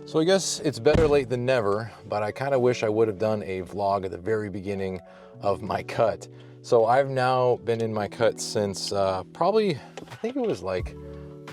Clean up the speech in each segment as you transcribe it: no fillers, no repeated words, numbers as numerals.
So I guess it's better late than never, but I kind of wish I would have done a vlog at the very beginning of my cut. So I've now been in my cut since probably, I think it was like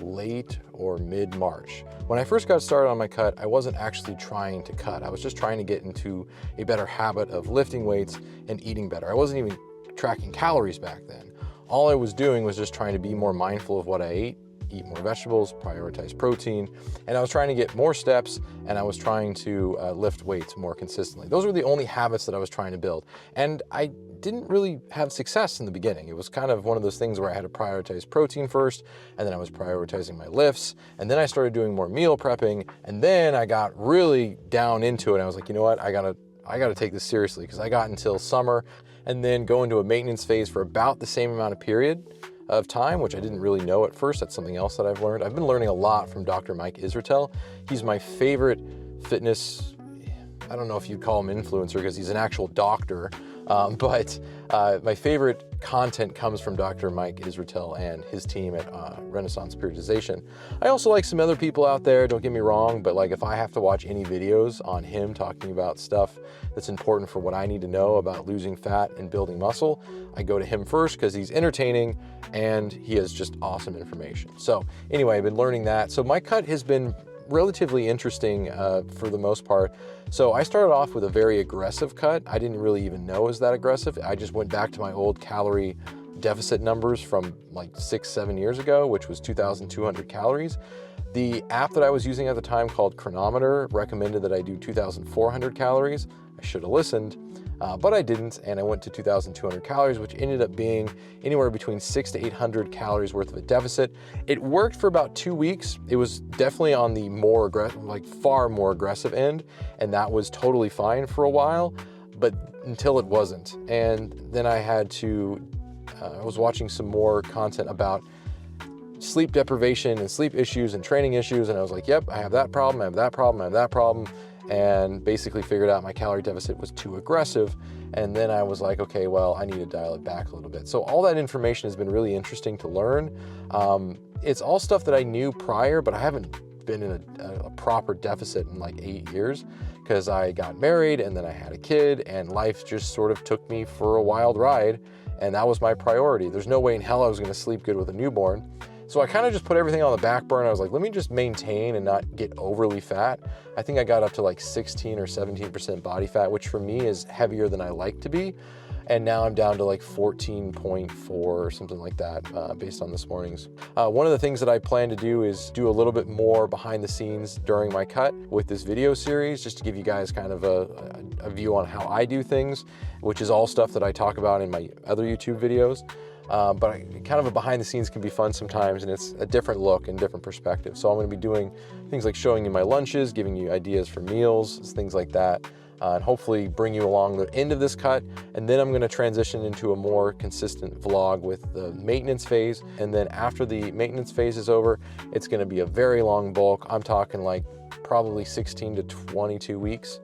late or mid-March. When I first got started on my cut, I wasn't actually trying to cut. I was just trying to get into a better habit of lifting weights and eating better. I wasn't even tracking calories back then. All I was doing was just trying to be more mindful of what I ate, eat more vegetables, prioritize protein, and I was trying to get more steps, and I was trying to lift weights more consistently. Those were the only habits that I was trying to build. And I didn't really have success in the beginning. It was kind of one of those things where I had to prioritize protein first, and then I was prioritizing my lifts, and then I started doing more meal prepping, and then I got really down into it. I was like, you know what, I gotta take this seriously, because I got until summer, and then go into a maintenance phase for about the same amount of period of time, which I didn't really know at first. That's something else that I've learned. I've been learning a lot from Dr. Mike Israetel. He's my favorite fitness, I don't know if you'd call him influencer because he's an actual doctor, but my favorite content comes from Dr. Mike Israetel and his team at Renaissance Periodization. I also like some other people out there, don't get me wrong, but like if I have to watch any videos on him talking about stuff that's important for what I need to know about losing fat and building muscle, I go to him first because he's entertaining and he has just awesome information. So anyway, I've been learning that. So my cut has been relatively interesting for the most part. So I started off with a very aggressive cut. I didn't really even know it was that aggressive. I just went back to my old calorie deficit numbers from like 6-7 years ago, which was 2,200 calories. The app that I was using at the time, called Chronometer, recommended that I do 2,400 calories. I should have listened, but I didn't, and I went to 2,200 calories, which ended up being anywhere between 600 to 800 calories worth of a deficit. It worked for about 2 weeks. It was definitely on the more aggressive, like far more aggressive end, and that was totally fine for a while, but until it wasn't. And then I had to, I was watching some more content about sleep deprivation and sleep issues and training issues, and I was like, yep, I have that problem, I have that problem, I have that problem, and basically figured out my calorie deficit was too aggressive. And then I was like, okay, well, I need to dial it back a little bit. So all that information has been really interesting to learn. It's all stuff that I knew prior, but I haven't been in a proper deficit in like 8 years, because I got married and then I had a kid, and life just sort of took me for a wild ride, and that was my priority. There's no way in hell I was gonna sleep good with a newborn. So I kind of just put everything on the back burner. I was like, let me just maintain and not get overly fat. I think I got up to like 16 or 17% body fat, which for me is heavier than I like to be. And now I'm down to like 14.4 or something like that, based on this morning's. One of the things that I plan to do is do a little bit more behind the scenes during my cut with this video series, just to give you guys kind of a view on how I do things, which is all stuff that I talk about in my other YouTube videos. But kind of a behind the scenes can be fun sometimes, and it's a different look and different perspective. So I'm going to be doing things like showing you my lunches, giving you ideas for meals, things like that, and hopefully bring you along the end of this cut. And then I'm going to transition into a more consistent vlog with the maintenance phase. And then after the maintenance phase is over, it's going to be a very long bulk. I'm talking like probably 16 to 22 weeks.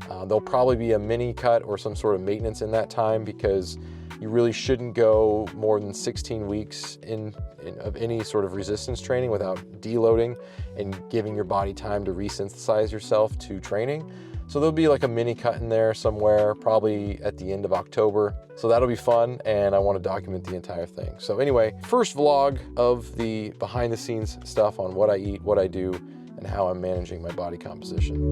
There'll probably be a mini cut or some sort of maintenance in that time, because you really shouldn't go more than 16 weeks of any sort of resistance training without deloading and giving your body time to resynthesize yourself to training. So there'll be like a mini cut in there somewhere, probably at the end of October. So that'll be fun, and I want to document the entire thing. So anyway, first vlog of the behind the scenes stuff on what I eat, what I do, and how I'm managing my body composition.